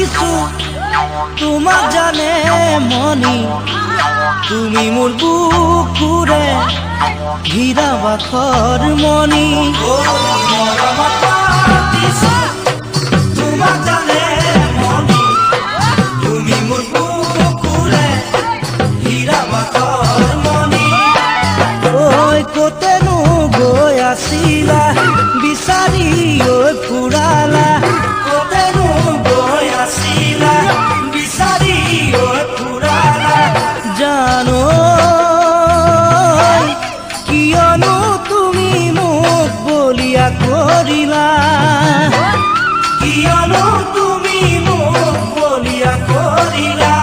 দিছো তোমাক জানে মনি তুমি মোৰ বুকুৰে হীৰা বাখৰ মনি মৰমত দিছো তোমাক জানে মনি তুমি মোৰ বুকুৰে হীৰা বাখৰ মনি ঐ কতেনো গৈ আছিলা বিচাৰি ঐ ফুৰালা কতেনো গৈ আছিলা বিচাৰি ঐ ফুৰালা জানো কিয়নো তুমি মোক বলিয়া কৰিলা কিয়নো তুমি মোক বলিয়া কৰিলা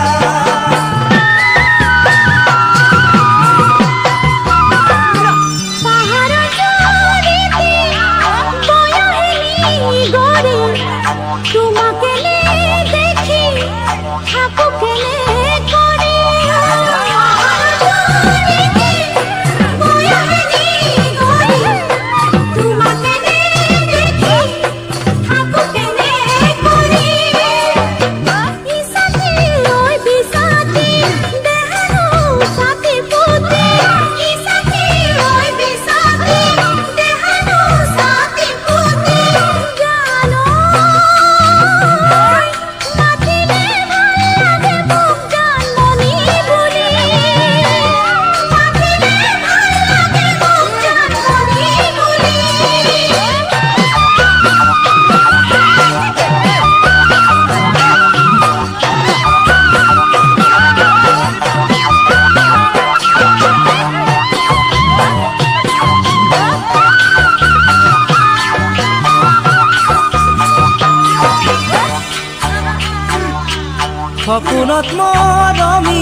সপোনত মৰমি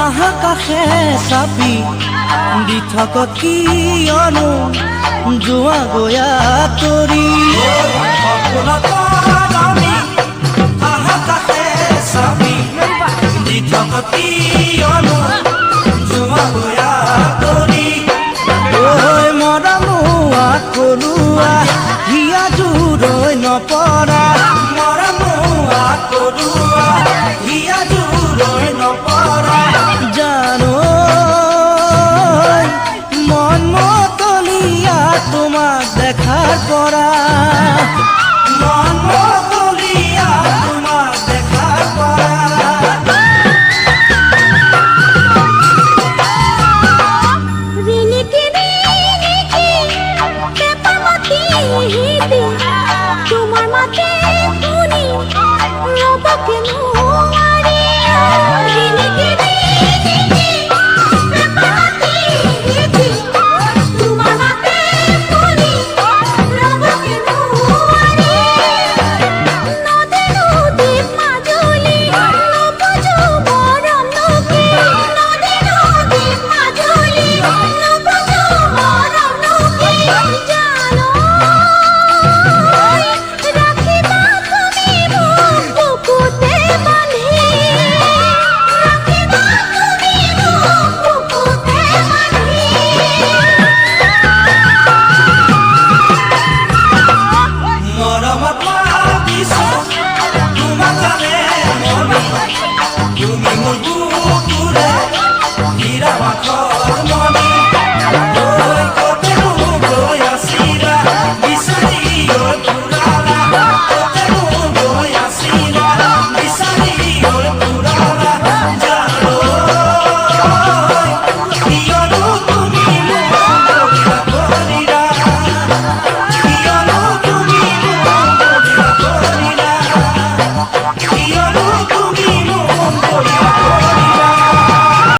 আহা কাষে চাপি দি থাকত কিয়নো যোৱা গয়া তৰি সপোনত মৰমি আহা কাষে চাপি দি থাকত